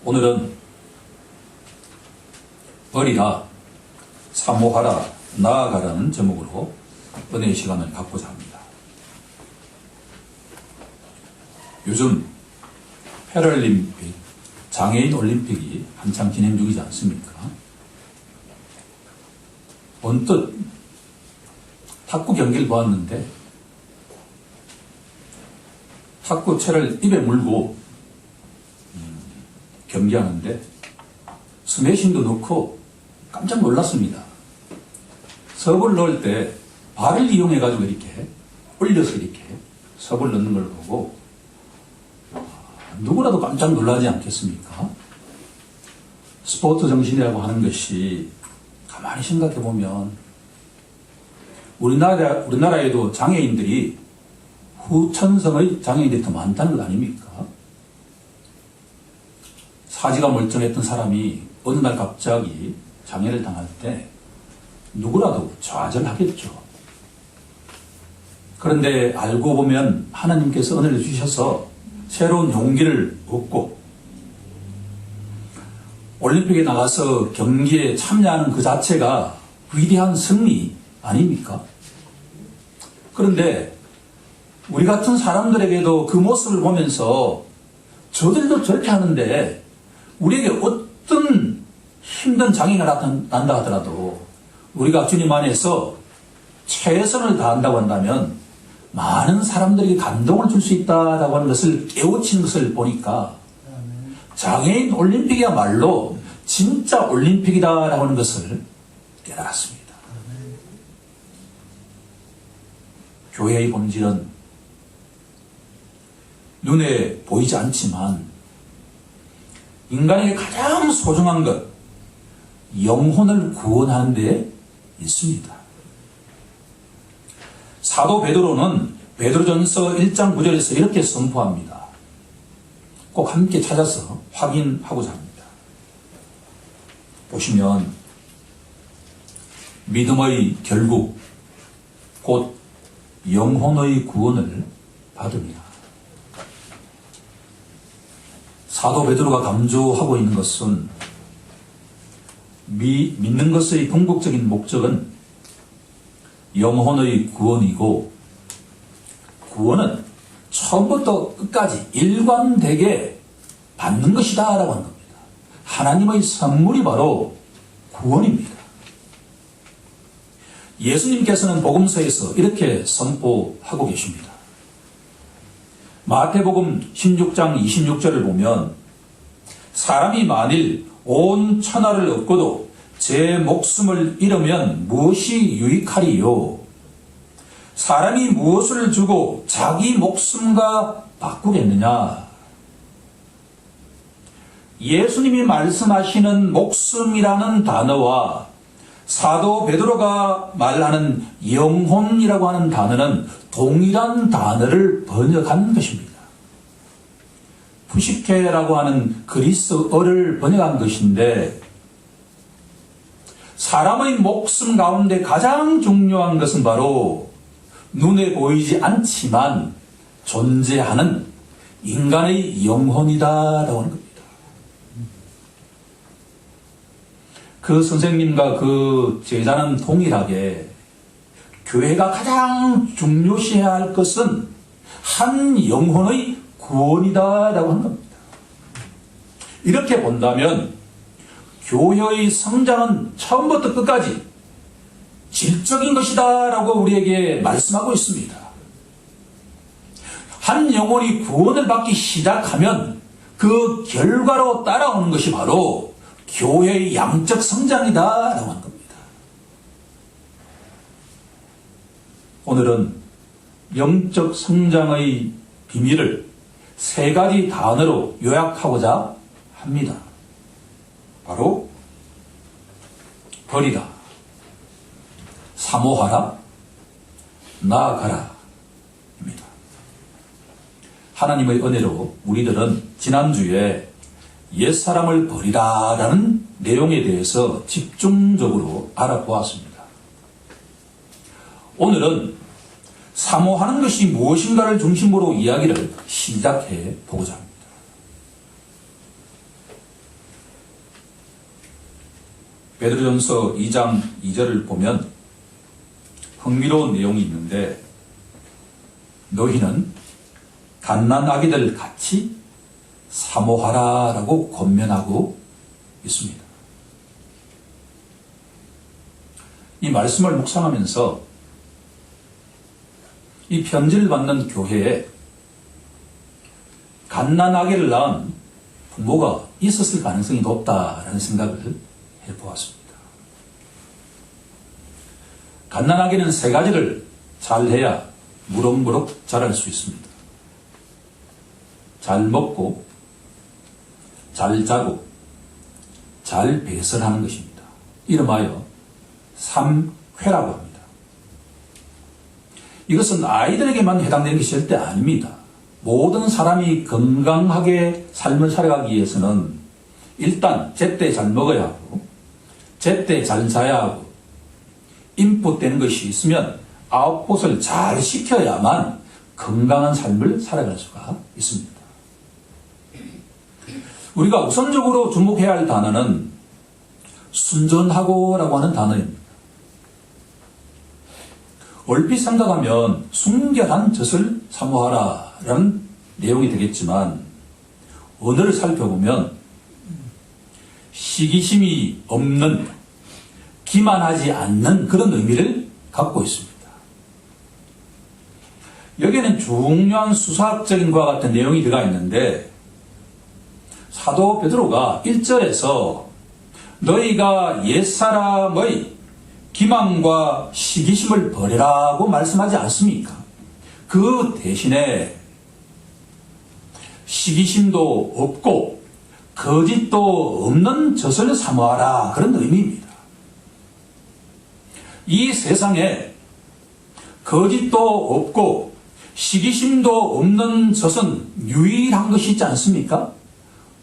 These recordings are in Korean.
오늘은 버리라, 사모하라, 나아가라는 제목으로 은혜의 시간을 갖고자 합니다. 요즘 패럴림픽, 장애인 올림픽이 한창 진행 중이지 않습니까? 언뜻 탁구 경기를 보았는데 탁구채를 입에 물고 경기하는데 스매싱도 넣고 깜짝 놀랐습니다. 서브를 넣을 때 발을 이용해가지고 이렇게 올려서 이렇게 서브를 넣는 걸 보고 누구라도 깜짝 놀라지 않겠습니까? 스포츠 정신이라고 하는 것이 가만히 생각해 보면 우리나라에도 장애인들이 후천성의 장애인들이 더 많다는 것 아닙니까? 사지가 멀쩡했던 사람이 어느 날 갑자기 장애를 당할 때 누구라도 좌절하겠죠. 그런데 알고 보면 하나님께서 은혜를 주셔서 새로운 용기를 얻고 올림픽에 나가서 경기에 참여하는 그 자체가 위대한 승리 아닙니까? 그런데 우리 같은 사람들에게도 그 모습을 보면서 저들도 저렇게 하는데 우리에게 어떤 힘든 장애가 나타난다 하더라도 우리가 주님 안에서 최선을 다한다고 한다면 많은 사람들에게 감동을 줄 수 있다라고 하는 것을 깨우치는 것을 보니까 장애인 올림픽이야말로 진짜 올림픽이다라고 하는 것을 깨달았습니다. 교회의 본질은 눈에 보이지 않지만 인간에게 가장 소중한 것, 영혼을 구원하는 데 있습니다. 사도 베드로는 베드로전서 1장 9절에서 이렇게 선포합니다. 꼭 함께 찾아서 확인하고자 합니다. 보시면 믿음의 결국 곧 영혼의 구원을 받으며 사도 베드로가 강조하고 있는 것은 믿는 것의 궁극적인 목적은 영혼의 구원이고 구원은 처음부터 끝까지 일관되게 받는 것이다 라고 하는 겁니다. 하나님의 선물이 바로 구원입니다. 예수님께서는 복음서에서 이렇게 선포하고 계십니다. 마태복음 16장 26절을 보면 사람이 만일 온 천하를 얻고도 제 목숨을 잃으면 무엇이 유익하리요? 사람이 무엇을 주고 자기 목숨과 바꾸겠느냐? 예수님이 말씀하시는 목숨이라는 단어와 사도 베드로가 말하는 영혼이라고 하는 단어는 동일한 단어를 번역한 것입니다. 푸시케라고 하는 그리스어를 번역한 것인데 사람의 목숨 가운데 가장 중요한 것은 바로 눈에 보이지 않지만 존재하는 인간의 영혼이다라고 하는 겁니다. 그 선생님과 그 제자는 동일하게 교회가 가장 중요시해야 할 것은 한 영혼의 구원이다라고 하는 겁니다. 이렇게 본다면 교회의 성장은 처음부터 끝까지 질적인 것이다라고 우리에게 말씀하고 있습니다. 한 영혼이 구원을 받기 시작하면 그 결과로 따라오는 것이 바로 교회의 양적 성장이다라고 하는 겁니다. 오늘은 영적 성장의 비밀을 세 가지 단어로 요약하고자 합니다. 바로 버리라, 사모하라, 나아가라 입니다. 하나님의 은혜로 우리들은 지난주에 옛사람을 버리라라는 내용에 대해서 집중적으로 알아보았습니다. 오늘은 사모하는 것이 무엇인가를 중심으로 이야기를 시작해 보고자 합니다. 베드로전서 2장 2절을 보면 흥미로운 내용이 있는데, 너희는 갓난아기들 같이 사모하라라고 권면하고 있습니다. 이 말씀을 묵상하면서 이 편지를 받는 교회에 갓난아기를 낳은 부모가 있었을 가능성이 높다라는 생각을 해보았습니다. 갓난아기는 세 가지를 잘해야 무럭무럭 자랄 수 있습니다. 잘 먹고, 잘 자고, 잘 배설하는 것입니다. 이름하여 3회라고 합니다. 이것은 아이들에게만 해당되는 것이 절대 아닙니다. 모든 사람이 건강하게 삶을 살아가기 위해서는 일단 제때 잘 먹어야 하고, 제때 잘 자야 하고, 인풋되는 것이 있으면 아웃풋을 잘 시켜야만 건강한 삶을 살아갈 수가 있습니다. 우리가 우선적으로 주목해야 할 단어는 순전하고라고 하는 단어입니다. 얼핏 생각하면 순결한 젖을 사모하라라는 내용이 되겠지만, 언어를 살펴보면 시기심이 없는, 기만하지 않는 그런 의미를 갖고 있습니다. 여기에는 중요한 수사학적인 것과 같은 내용이 들어가 있는데, 사도 베드로가 1절에서 너희가 옛사람의 기만과 시기심을 버리라고 말씀하지 않습니까? 그 대신에 시기심도 없고 거짓도 없는 젖을 사모하라, 그런 의미입니다. 이 세상에 거짓도 없고 시기심도 없는 젖은 유일한 것이 있지 않습니까?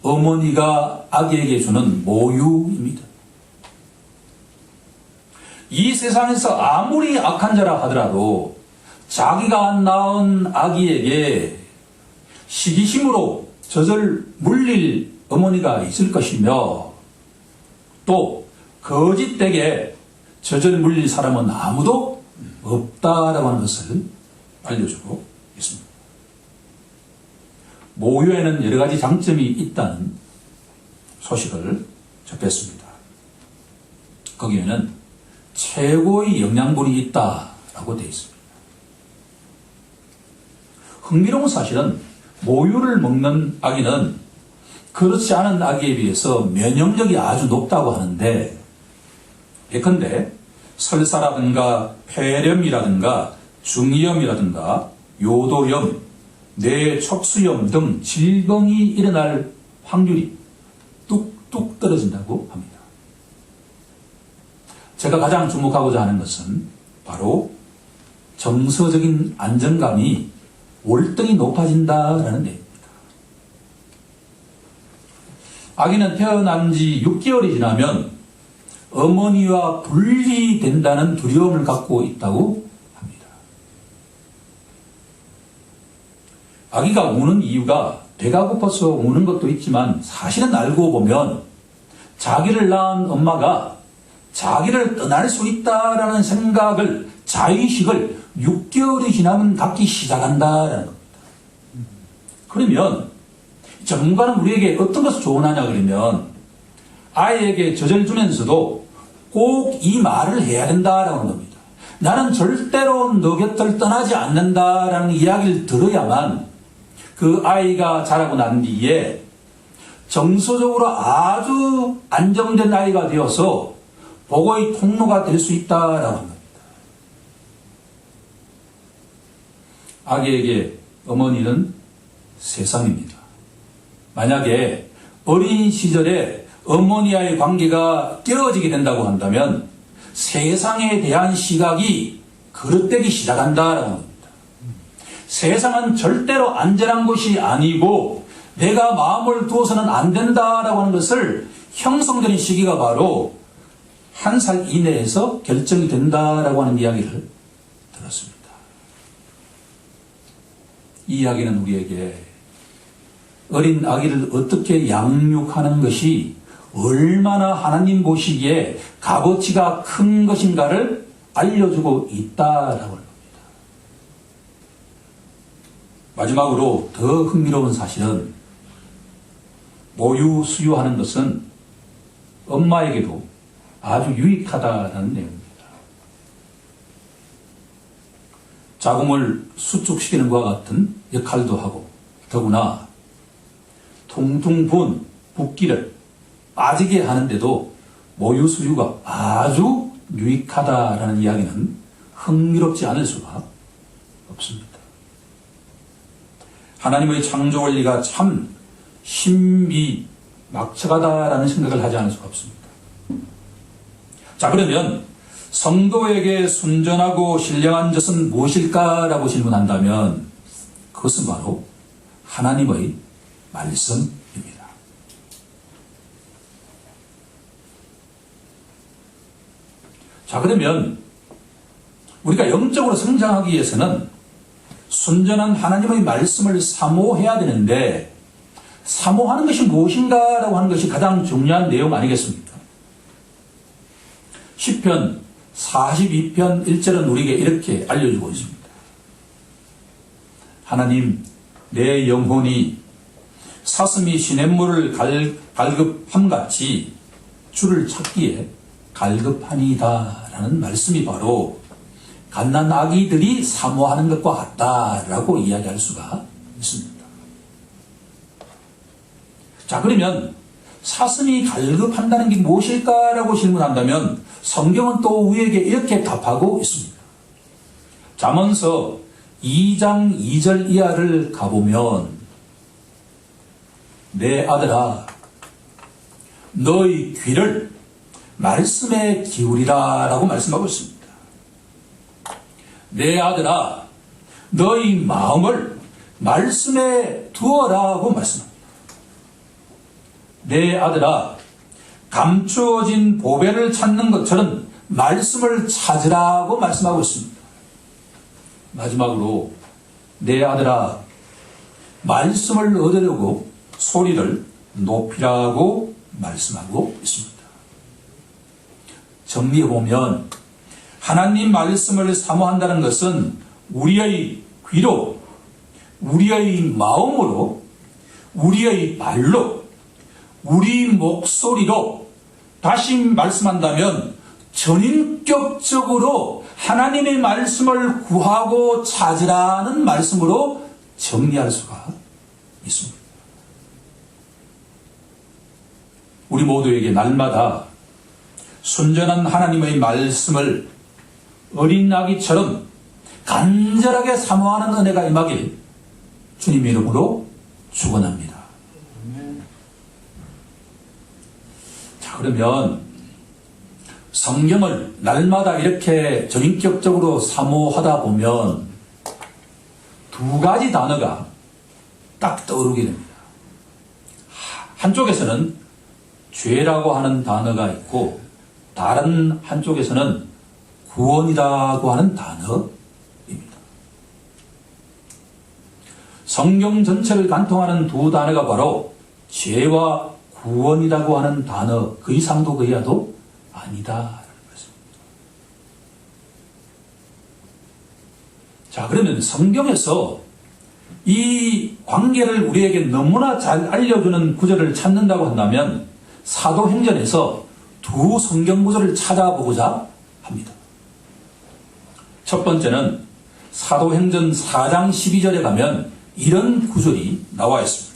어머니가 아기에게 주는 모유입니다. 이 세상에서 아무리 악한 자라 하더라도 자기가 낳은 아기에게 시기심으로 젖을 물릴 어머니가 있을 것이며, 또 거짓되게 젖을 물릴 사람은 아무도 없다라고 하는 것을 알려주고 있습니다. 모유에는 여러 가지 장점이 있다는 소식을 접했습니다. 거기에는 최고의 영양분이 있다라고 되어 있습니다. 흥미로운 사실은 모유를 먹는 아기는 그렇지 않은 아기에 비해서 면역력이 아주 높다고 하는데, 예컨대 설사라든가 폐렴이라든가 중이염이라든가 요도염, 뇌촉수염 등 질병이 일어날 확률이 뚝뚝 떨어진다고 합니다. 제가 가장 주목하고자 하는 것은 바로 정서적인 안정감이 월등히 높아진다라는 내용입니다. 아기는 태어난 지 6개월이 지나면 어머니와 분리된다는 두려움을 갖고 있다고 합니다. 아기가 우는 이유가 배가 고파서 우는 것도 있지만, 사실은 알고 보면 자기를 낳은 엄마가 자기를 떠날 수 있다라는 생각을, 자의식을 6개월이 지나면 갖기 시작한다라는 겁니다. 그러면 전문가는 우리에게 어떤 것을 조언하냐 그러면, 아이에게 젖을 주면서도 꼭 이 말을 해야 된다라는 겁니다. 나는 절대로 너 곁을 떠나지 않는다라는 이야기를 들어야만 그 아이가 자라고 난 뒤에 정서적으로 아주 안정된 아이가 되어서 복의 통로가 될 수 있다라고 합니다. 아기에게 어머니는 세상입니다. 만약에 어린 시절에 어머니와의 관계가 깨어지게 된다고 한다면 세상에 대한 시각이 그릇되기 시작한다라고 합니다. 세상은 절대로 안전한 것이 아니고 내가 마음을 두어서는 안 된다라고 하는 것을 형성되는 시기가 바로 1살 이내에서 결정이 된다라고 하는 이야기를 들었습니다. 이 이야기는 우리에게 어린 아기를 어떻게 양육하는 것이 얼마나 하나님 보시기에 값어치가 큰 것인가를 알려주고 있다라고 합니다. 마지막으로 더 흥미로운 사실은 모유 수유하는 것은 엄마에게도 아주 유익하다는 내용입니다. 자궁을 수축시키는 것과 같은 역할도 하고 더구나 퉁퉁 부은 붓기를 빠지게 하는데도 모유 수유가 아주 유익하다라는 이야기는 흥미롭지 않을 수가 없습니다. 하나님의 창조 원리가 참 신비막측하다라는 생각을 하지 않을 수가 없습니다. 자, 그러면 성도에게 순전하고 신령한 것은 무엇일까라고 질문한다면 그것은 바로 하나님의 말씀입니다. 자, 그러면 우리가 영적으로 성장하기 위해서는 순전한 하나님의 말씀을 사모해야 되는데 사모하는 것이 무엇인가라고 하는 것이 가장 중요한 내용 아니겠습니까? 시편 42편 1절은 우리에게 이렇게 알려주고 있습니다. 하나님, 내 영혼이 사슴이 시냇물을 갈급함같이 주를 찾기에 갈급하니이다 라는 말씀이 바로 갓난 아기들이 사모하는 것과 같다라고 이야기할 수가 있습니다. 자, 그러면 사슴이 갈급한다는 게 무엇일까라고 질문한다면 성경은 또 우리에게 이렇게 답하고 있습니다. 잠언서 2장 2절 이하를 가보면 내 아들아 너의 귀를 말씀에 기울이라 라고 말씀하고 있습니다. 내 아들아 너의 마음을 말씀에 두어라고 말씀합니다. 내 아들아 감추어진 보배를 찾는 것처럼 말씀을 찾으라고 말씀하고 있습니다. 마지막으로 내 아들아 말씀을 얻으려고 소리를 높이라고 말씀하고 있습니다. 정리해보면 하나님 말씀을 사모한다는 것은 우리의 귀로, 우리의 마음으로, 우리의 발로, 우리 목소리로, 다시 말씀한다면 전인격적으로 하나님의 말씀을 구하고 찾으라는 말씀으로 정리할 수가 있습니다. 우리 모두에게 날마다 순전한 하나님의 말씀을 어린 아기처럼 간절하게 사모하는 은혜가 임하길 주님의 이름으로 축원합니다. 자, 그러면 성경을 날마다 이렇게 전인격적으로 사모하다 보면 두 가지 단어가 딱 떠오르게 됩니다. 한쪽에서는 죄라고 하는 단어가 있고 다른 한쪽에서는 구원이라고 하는 단어입니다. 성경 전체를 관통하는 두 단어가 바로 죄와 구원이라고 하는 단어, 그 이상도 그 이하도 아니다라는 것입니다. 자, 그러면 성경에서 이 관계를 우리에게 너무나 잘 알려주는 구절을 찾는다고 한다면 사도행전에서 두 성경 구절을 찾아보고자 합니다. 첫 번째는 사도행전 4장 12절에 가면 이런 구절이 나와 있습니다.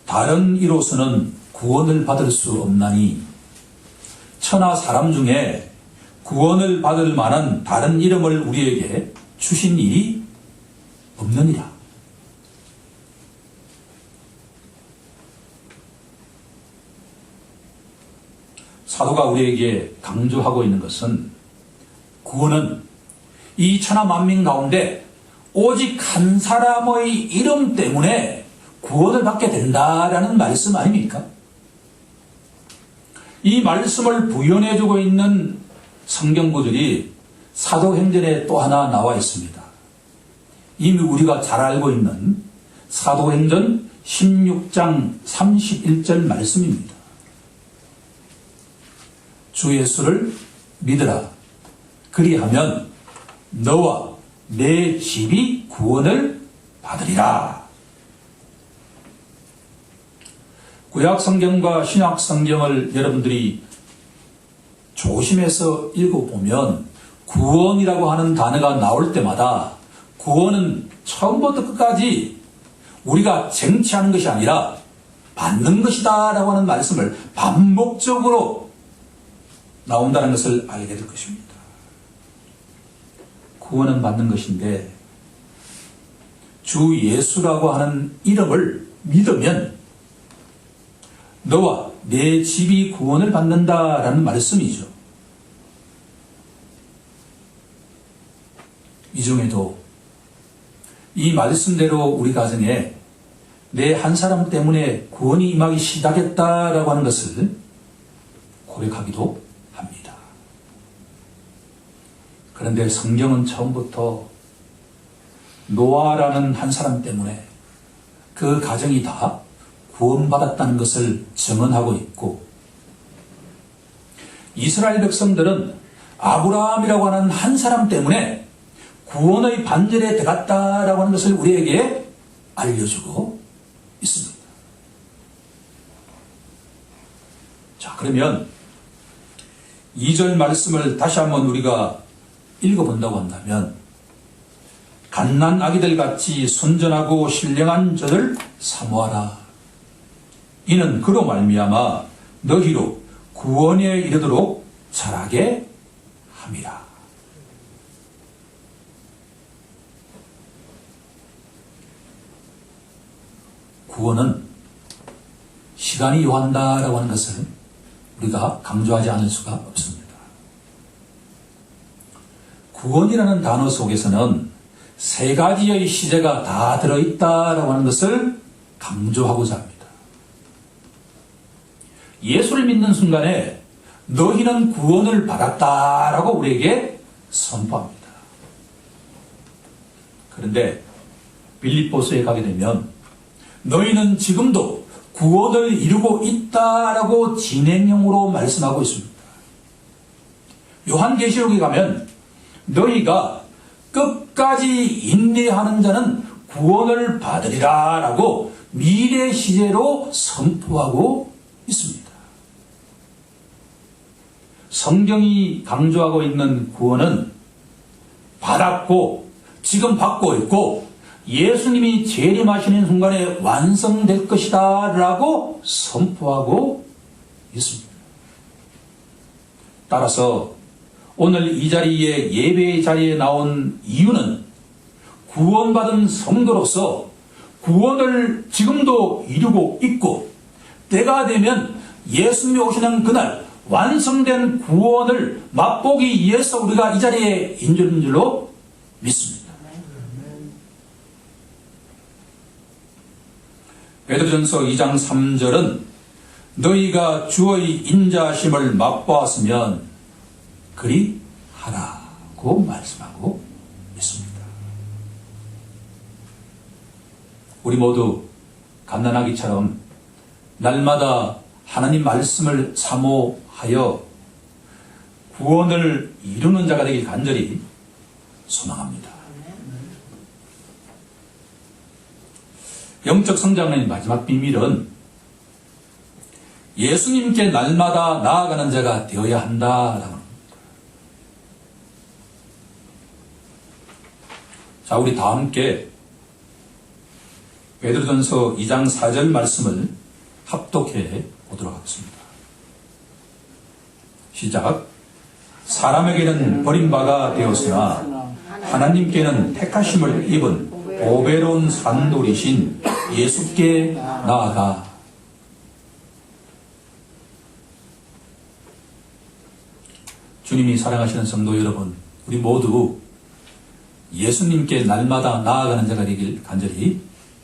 다른 이로서는 구원을 받을 수 없나니 천하 사람 중에 구원을 받을 만한 다른 이름을 우리에게 주신 일이 없느니라. 사도가 우리에게 강조하고 있는 것은 구원은 이 천하 만민 가운데 오직 한 사람의 이름 때문에 구원을 받게 된다라는 말씀 아닙니까? 이 말씀을 부연해주고 있는 성경 구절이 사도행전에 또 하나 나와 있습니다. 이미 우리가 잘 알고 있는 사도행전 16장 31절 말씀입니다. 주 예수를 믿으라. 그리하면 너와 내 집이 구원을 받으리라. 구약 성경과 신약 성경을 여러분들이 조심해서 읽어보면 구원이라고 하는 단어가 나올 때마다 구원은 처음부터 끝까지 우리가 쟁취하는 것이 아니라 받는 것이다 라고 하는 말씀을 반복적으로 나온다는 것을 알게 될 것입니다. 구원은 받는 것인데 주 예수라고 하는 이름을 믿으면 너와 내 집이 구원을 받는다라는 말씀이죠. 이 중에도 이 말씀대로 우리 가정에 내 한 사람 때문에 구원이 임하기 시작했다라고 하는 것을 고백하기도 합니다. 그런데 성경은 처음부터 노아라는 한 사람 때문에 그 가정이 다 구원받았다는 것을 증언하고 있고, 이스라엘 백성들은 아브라함이라고 하는 한 사람 때문에 구원의 반절에 들어갔다라고 하는 것을 우리에게 알려주고 있습니다. 자, 그러면 2절 말씀을 다시 한번 우리가 읽어본다고 한다면, 갓난 아기들 같이 순전하고 신령한 저들 사모하라. 이는 그로 말미암아 너희로 구원에 이르도록 자라게 함이라. 구원은 시간이 요한다라고 하는 것을 우리가 강조하지 않을 수가 없습니다. 구원이라는 단어 속에서는 세 가지의 시제가 다 들어있다라고 하는 것을 강조하고자 합니다. 예수를 믿는 순간에 너희는 구원을 받았다라고 우리에게 선포합니다. 그런데 빌립보서에 가게 되면 너희는 지금도 구원을 이루고 있다라고 진행형으로 말씀하고 있습니다. 요한계시록에 가면 너희가 끝까지 인내하는 자는 구원을 받으리라 라고 미래 시제로 선포하고 있습니다. 성경이 강조하고 있는 구원은 받았고 지금 받고 있고 예수님이 재림하시는 순간에 완성될 것이다 라고 선포하고 있습니다. 따라서 오늘 이 자리에 예배의 자리에 나온 이유는 구원받은 성도로서 구원을 지금도 이루고 있고 때가 되면 예수님이 오시는 그날 완성된 구원을 맛보기 위해서 우리가 이 자리에 있는 줄로 믿습니다. 베드로전서 2장 3절은 너희가 주의 인자하심을 맛보았으면 그리 하라고 말씀하고 있습니다. 우리 모두 갓난아기처럼 날마다 하나님 말씀을 사모하여 구원을 이루는 자가 되길 간절히 소망합니다. 영적 성장의 마지막 비밀은 예수님께 날마다 나아가는 자가 되어야 한다라고 합니다. 자, 우리 다 함께 베드로전서 2장 4절 말씀을 합독해 보도록 하겠습니다. 시작. 사람에게는 버림바가 되었으나 하나님께는 택하심을 입은 보배로운 산돌이신 예수께 나아가. 주님이 사랑하시는 성도 여러분, 우리 모두 예수님께 날마다 나아가는 자가 되길 간절히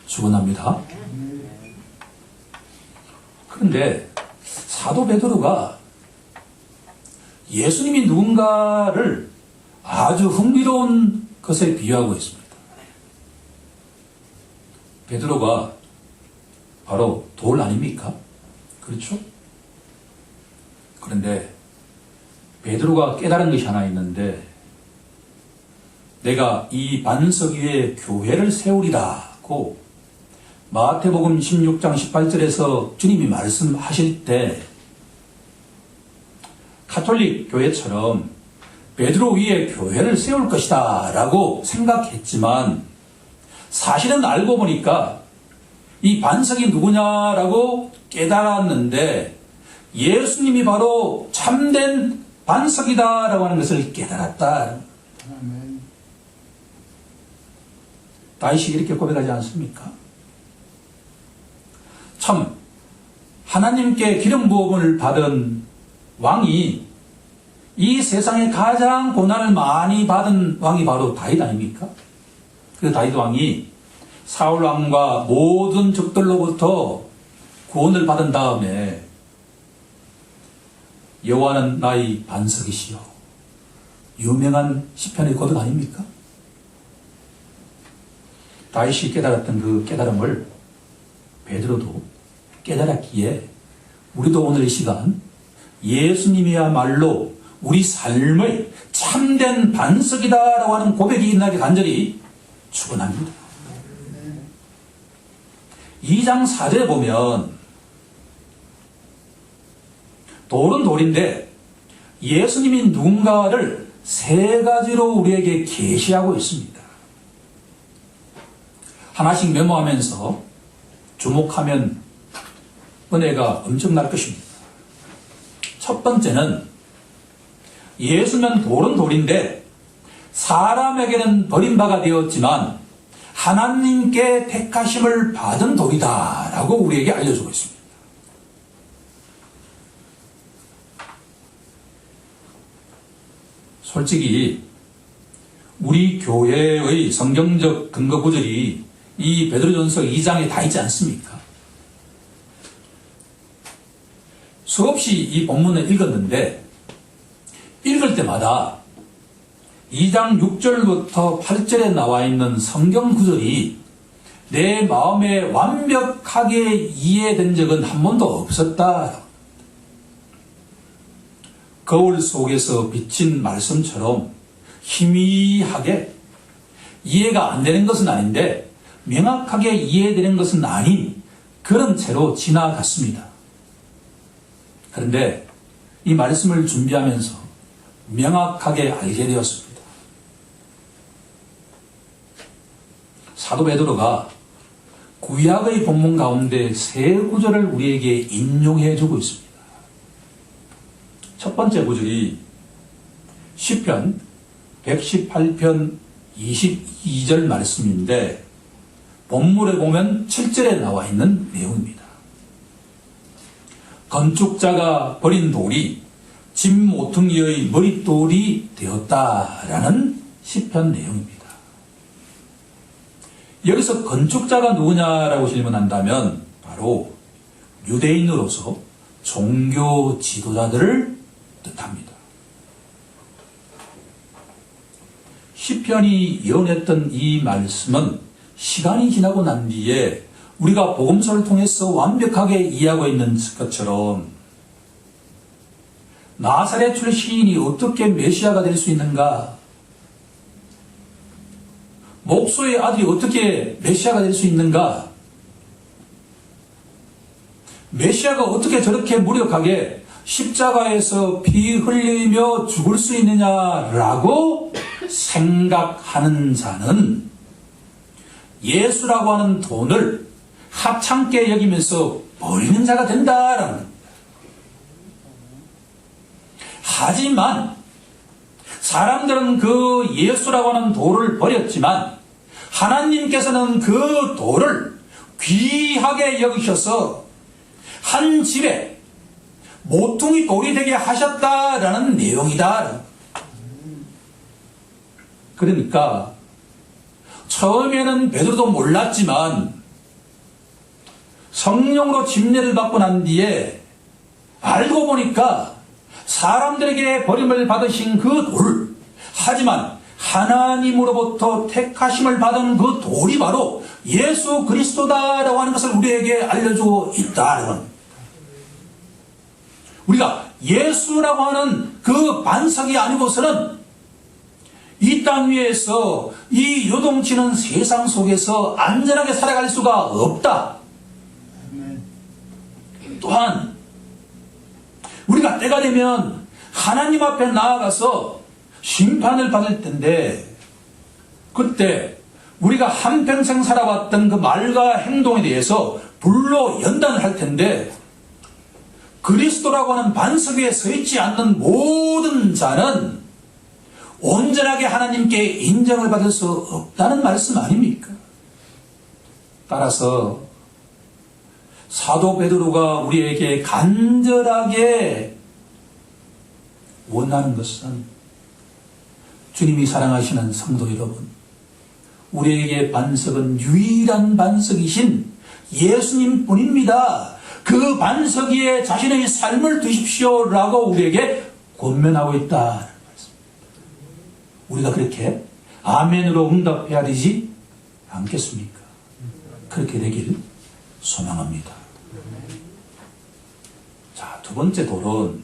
축원합니다. 그런데 사도 베드로가 예수님이 누군가를 아주 흥미로운 것에 비유하고 있습니다. 베드로가 바로 돌 아닙니까? 그렇죠? 그런데 베드로가 깨달은 것이 하나 있는데, 내가 이 반석 위에 교회를 세우리라고 마태복음 16장 18절에서 주님이 말씀하실 때 가톨릭 교회처럼 베드로 위에 교회를 세울 것이다 라고 생각했지만, 사실은 알고 보니까 이 반석이 누구냐라고 깨달았는데 예수님이 바로 참된 반석이다라고 하는 것을 깨달았다. 다윗이 이렇게 고백하지 않습니까? 참 하나님께 기름 부음을 받은 왕이, 이 세상에 가장 고난을 많이 받은 왕이 바로 다윗 아닙니까? 그 다윗 왕이 사울 왕과 모든 적들로부터 구원을 받은 다음에 여호와는 나의 반석이시요, 유명한 시편의 고백 아닙니까? 다윗이 깨달았던 그 깨달음을 베드로도 깨달았기에 우리도 오늘 이 시간 예수님이야말로 우리 삶의 참된 반석이다라고 하는 고백이 있나게 간절히 축원합니다. 2장 4절에 보면 돌은 돌인데 예수님이 누군가를 세 가지로 우리에게 계시하고 있습니다. 하나씩 메모하면서 주목하면 은혜가 엄청날 것입니다. 첫 번째는 예수는 돌은 돌인데 사람에게는 버림받아 되었지만 하나님께 택하심을 받은 돌이다 라고 우리에게 알려주고 있습니다. 솔직히 우리 교회의 성경적 근거 구절이 이 베드로전서 2장에 다 있지 않습니까? 수없이 이 본문을 읽었는데 읽을 때마다 2장 6절부터 8절에 나와 있는 성경 구절이 내 마음에 완벽하게 이해된 적은 한 번도 없었다. 거울 속에서 비친 말씀처럼 희미하게 이해가 안 되는 것은 아닌데 명확하게 이해되는 것은 아닌 그런 채로 지나갔습니다. 그런데 이 말씀을 준비하면서 명확하게 알게 되었습니다. 사도 베드로가 구약의 본문 가운데 세 구절을 우리에게 인용해 주고 있습니다. 첫 번째 구절이 시편 118편 22절 말씀인데 본문에 보면 7절에 나와 있는 내용입니다. 건축자가 버린 돌이 집 모퉁이의 머릿돌이 되었다라는 시편 내용입니다. 여기서 건축자가 누구냐라고 질문한다면 바로 유대인으로서 종교 지도자들을 뜻합니다. 시편이 예언했던 이 말씀은 시간이 지나고 난 뒤에 우리가 복음서를 통해서 완벽하게 이해하고 있는 것처럼 나사렛 출신이 어떻게 메시아가 될 수 있는가? 목소의 아들이 어떻게 메시아가 될 수 있는가? 메시아가 어떻게 저렇게 무력하게 십자가에서 피 흘리며 죽을 수 있느냐라고 생각하는 자는 예수라고 하는 돈을 하찮게 여기면서 버리는 자가 된다라는 겁니다. 하지만 사람들은 그 예수라고 하는 돌을 버렸지만 하나님께서는 그 돌을 귀하게 여기셔서 한 집에 모퉁이 돌이 되게 하셨다라는 내용이다. 그러니까 처음에는 베드로도 몰랐지만 성령으로 침례를 받고 난 뒤에 알고 보니까 사람들에게 버림을 받으신 그 돌, 하지만 하나님으로부터 택하심을 받은 그 돌이 바로 예수 그리스도다라고 하는 것을 우리에게 알려주고 있다는, 우리가 예수라고 하는 그 반석이 아니고서는 이 땅 위에서 이 요동치는 세상 속에서 안전하게 살아갈 수가 없다. 또한 우리가 때가 되면 하나님 앞에 나아가서 심판을 받을 텐데, 그때 우리가 한평생 살아왔던 그 말과 행동에 대해서 불로 연단을 할 텐데, 그리스도라고 하는 반석 위에 서 있지 않는 모든 자는 온전하게 하나님께 인정을 받을 수 없다는 말씀 아닙니까? 따라서 사도 베드로가 우리에게 간절하게 원하는 것은, 주님이 사랑하시는 성도 여러분, 우리에게 반석은 유일한 반석이신 예수님 뿐입니다. 그 반석 위에 자신의 삶을 두십시오라고 우리에게 권면하고 있다. 우리가 그렇게 아멘으로 응답해야 되지 않겠습니까? 그렇게 되길 소망합니다. 자, 두 번째 돌은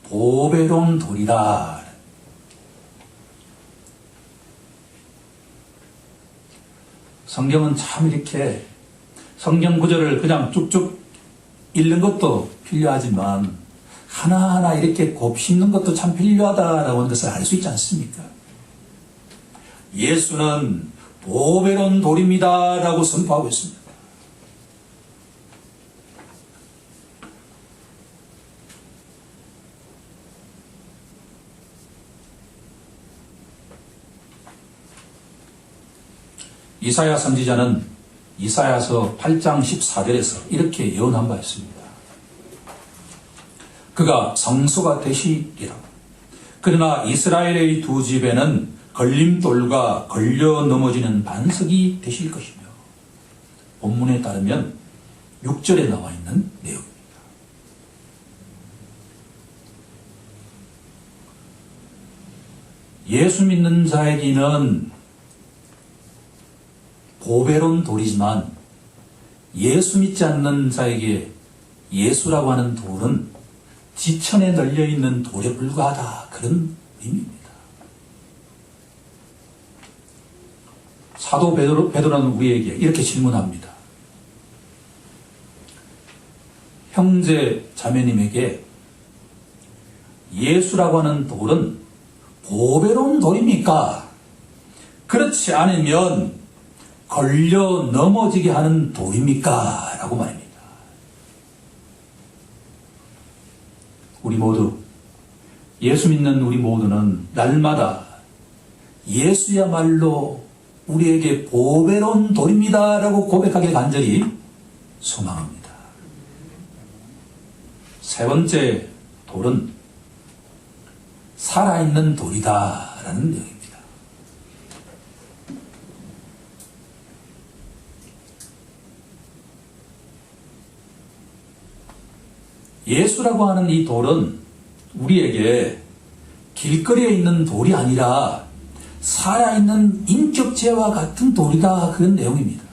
보배로운 돌이다. 성경은 참 이렇게 성경 구절을 그냥 쭉쭉 읽는 것도 필요하지만 하나하나 이렇게 곱씹는 것도 참 필요하다라고 하는 것을 알 수 있지 않습니까? 예수는 보배로운 돌입니다 라고 선포하고 있습니다. 이사야 선지자는 이사야서 8장 14절에서 이렇게 예언한 바 있습니다. 그가 성소가 되시리라. 그러나 이스라엘의 두 집에는 걸림돌과 걸려 넘어지는 반석이 되실 것이며, 본문에 따르면 6절에 나와 있는 내용입니다. 예수 믿는 자에게는 보배로운 돌이지만 예수 믿지 않는 자에게 예수라고 하는 돌은 지천에 널려있는 돌에 불과하다, 그런 의미입니다. 사도 베드로는 우리에게 이렇게 질문합니다. 형제 자매님에게 예수라고 하는 돌은 보배로운 돌입니까? 그렇지 않으면 걸려 넘어지게 하는 돌입니까? 라고 말합니다. 우리 모두, 예수 믿는 우리 모두는 날마다 예수야말로 우리에게 보배로운 돌입니다 라고 고백하길 간절히 소망합니다. 세 번째 돌은 살아있는 돌이다 라는 내용입니다. 예수라고 하는 이 돌은 우리에게 길거리에 있는 돌이 아니라 살아있는 인격체와 같은 돌이다, 그런 내용입니다.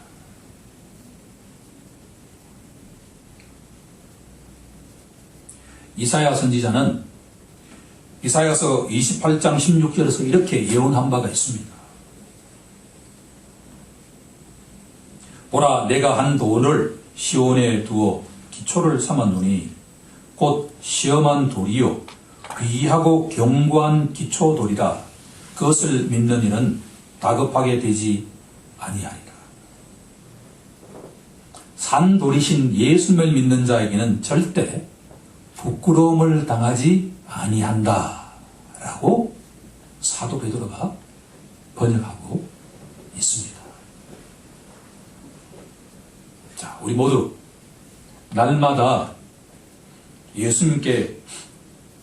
이사야 선지자는 이사야서 28장 16절에서 이렇게 예언한 바가 있습니다. 보라, 내가 한 돌을 시온에 두어 기초를 삼았노니 곧 시험한 돌이요 귀하고 견고한 기초돌이라. 그것을 믿는 이는 다급하게 되지 아니하리라. 산돌이신 예수를 믿는 자에게는 절대 부끄러움을 당하지 아니한다 라고 사도 베드로가 번역하고 있습니다. 자, 우리 모두 날마다 예수님께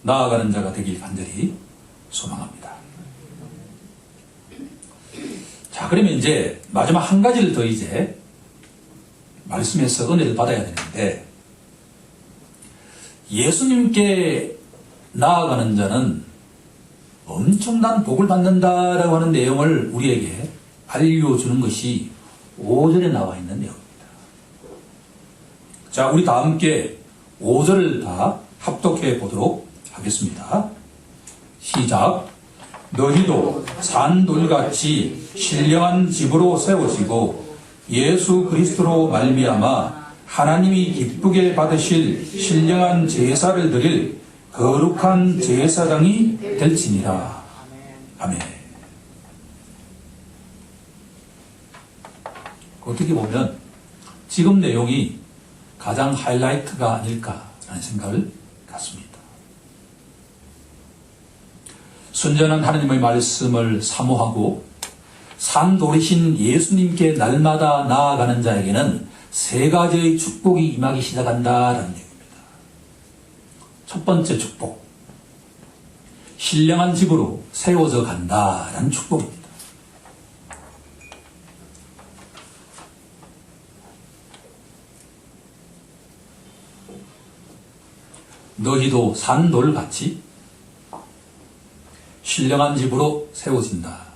나아가는 자가 되길 간절히 소망합니다. 자, 그러면 이제 마지막 한 가지를 더 이제 말씀에서 은혜를 받아야 되는데, 예수님께 나아가는 자는 엄청난 복을 받는다라고 하는 내용을 우리에게 알려주는 것이 5절에 나와 있는 내용입니다. 자, 우리 다 함께 5절을 다 합독해 보도록 하겠습니다. 시작. 너희도 산돌같이 신령한 집으로 세워지고 예수 그리스도로 말미암아 하나님이 기쁘게 받으실 신령한 제사를 드릴 거룩한 제사장이 될지니라. 아멘. 어떻게 보면 지금 내용이 가장 하이라이트가 아닐까라는 생각을 갖습니다. 순전한 하나님의 말씀을 사모하고 산돌이신 예수님께 날마다 나아가는 자에게는 세 가지의 축복이 임하기 시작한다라는 얘기입니다. 첫 번째 축복, 신령한 집으로 세워져 간다라는 축복입니다. 너희도 산돌같이 신령한 집으로 세워진다.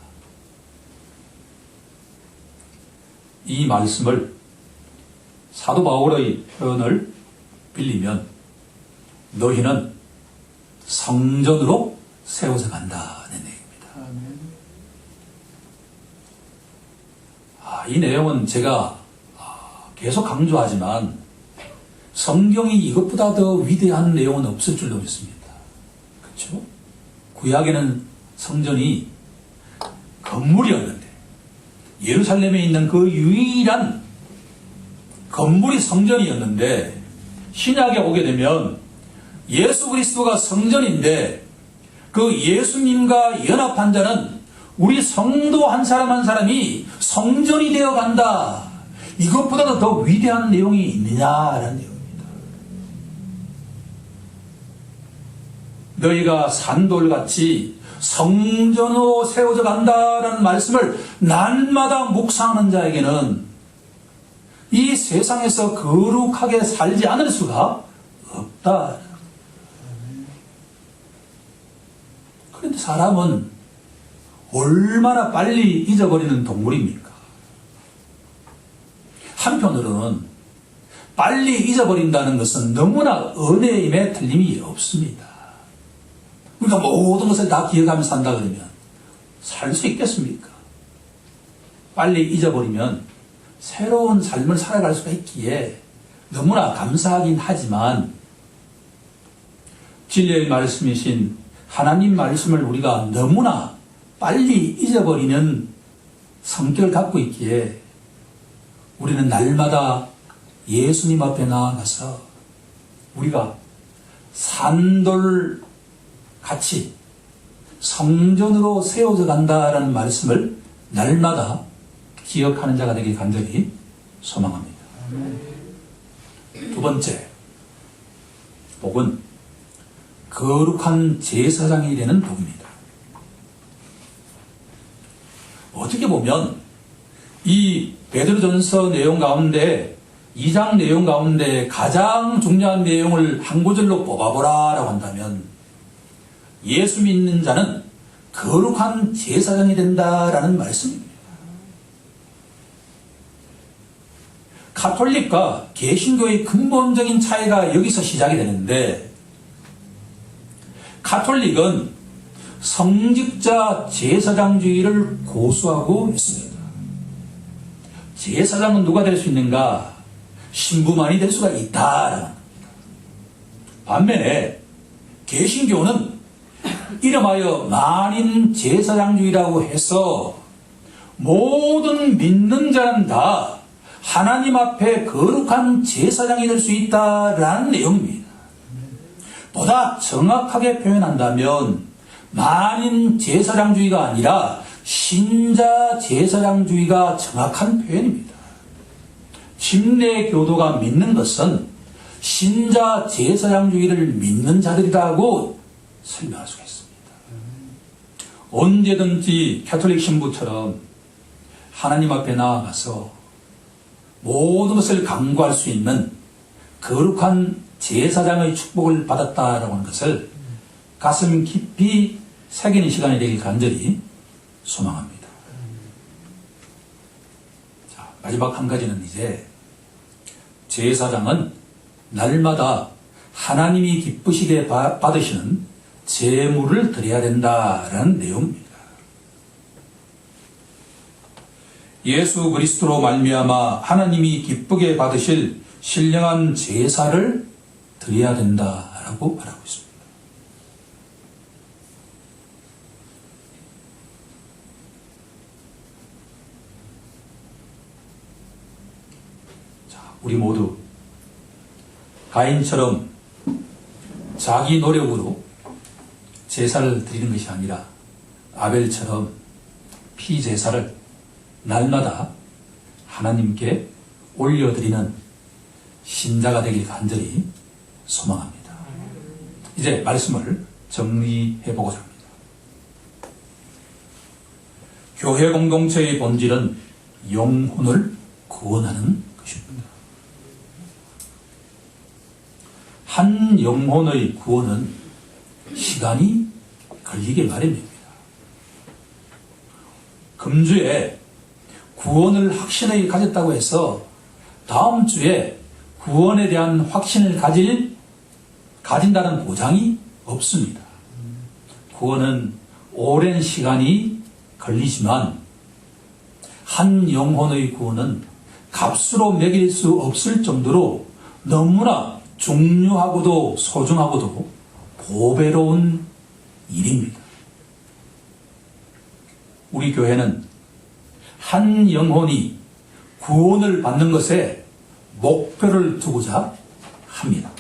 이 말씀을 사도 바울의 표현을 빌리면 너희는 성전으로 세워져 간다는 얘기입니다. 이 내용은 제가 계속 강조하지만 성경이 이것보다 더 위대한 내용은 없을 줄로 믿습니다. 그렇죠? 구약에는 성전이 건물이었는데 예루살렘에 있는 그 유일한 건물이 성전이었는데 신약에 오게 되면 예수 그리스도가 성전인데 그 예수님과 연합한 자는 우리 성도 한 사람 한 사람이 성전이 되어 간다. 이것보다도 더 위대한 내용이 있느냐라는 내용입니다. 너희가 산돌같이 성전으로 세워져 간다라는 말씀을 날마다 묵상하는 자에게는 이 세상에서 거룩하게 살지 않을 수가 없다. 그런데 사람은 얼마나 빨리 잊어버리는 동물입니까? 한편으로는 빨리 잊어버린다는 것은 너무나 은혜임에 틀림이 없습니다. 우리가 모든 것을 다 기억하면서 산다 그러면 살 수 있겠습니까? 빨리 잊어버리면 새로운 삶을 살아갈 수가 있기에 너무나 감사하긴 하지만 진리의 말씀이신 하나님 말씀을 우리가 너무나 빨리 잊어버리는 성격을 갖고 있기에 우리는 날마다 예수님 앞에 나아가서 우리가 산돌 같이 성전으로 세워져 간다라는 말씀을 날마다 기억하는 자가 되길 간절히 소망합니다. 두 번째, 복은 거룩한 제사장이 되는 복입니다. 어떻게 보면 이 베드로전서 내용 가운데 2장 내용 가운데 가장 중요한 내용을 한 구절로 뽑아보라라고 한다면 예수 믿는 자는 거룩한 제사장이 된다라는 말씀입니다. 가톨릭과 개신교의 근본적인 차이가 여기서 시작이 되는데 가톨릭은 성직자 제사장주의를 고수하고 있습니다. 제사장은 누가 될 수 있는가? 신부만이 될 수가 있다. 반면에 개신교는 이름하여 만인 제사장주의라고 해서 모든 믿는 자는 다 하나님 앞에 거룩한 제사장이 될 수 있다라는 내용입니다. 보다 정확하게 표현한다면 만인 제사장주의가 아니라 신자 제사장주의가 정확한 표현입니다. 침례교도가 믿는 것은 신자 제사장주의를 믿는 자들이라고 설명할 수가 있습니다. 언제든지 가톨릭 신부처럼 하나님 앞에 나아가서 모든 것을 강구할 수 있는 거룩한 제사장의 축복을 받았다라고 하는 것을 가슴 깊이 새기는 시간이 되길 간절히 소망합니다. 자, 마지막 한 가지는 이제 제사장은 날마다 하나님이 기쁘시게 받으시는 제물을 드려야 된다라는 내용입니다. 예수 그리스도로 말미암아 하나님이 기쁘게 받으실 신령한 제사를 드려야 된다라고 말하고 있습니다. 자, 우리 모두 가인처럼 자기 노력으로 제사를 드리는 것이 아니라 아벨처럼 피제사를 날마다 하나님께 올려드리는 신자가 되길 간절히 소망합니다. 이제 말씀을 정리해보고자 합니다. 교회 공동체의 본질은 영혼을 구원하는 것입니다. 한 영혼의 구원은 시간이 걸리게 마련입니다. 금주에 구원을 확신하게 가졌다고 해서 다음 주에 구원에 대한 확신을 가진다는 보장이 없습니다. 구원은 오랜 시간이 걸리지만 한 영혼의 구원은 값으로 매길 수 없을 정도로 너무나 중요하고도 소중하고도 보배로운 일입니다. 우리 교회는 한 영혼이 구원을 받는 것에 목표를 두고자 합니다.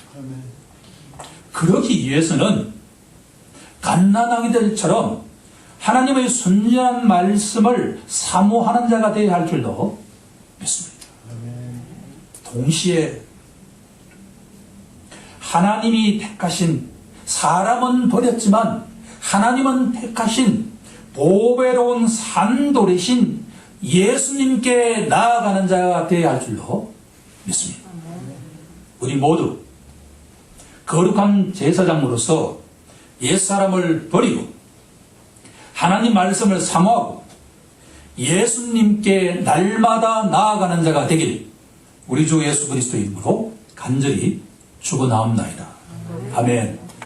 그러기 위해서는 갓난아기들처럼 하나님의 순전한 말씀을 사모하는 자가 되어야 할 줄도 믿습니다. 동시에 하나님이 택하신, 사람은 버렸지만 하나님은 택하신 보배로운 산돌이신 예수님께 나아가는 자가 되어야 할 줄로 믿습니다. 우리 모두 거룩한 제사장으로서 옛사람을 버리고 하나님 말씀을 사모하고 예수님께 날마다 나아가는 자가 되길 우리 주 예수 그리스도의 이름으로 간절히 축원하옵나이다. 아멘.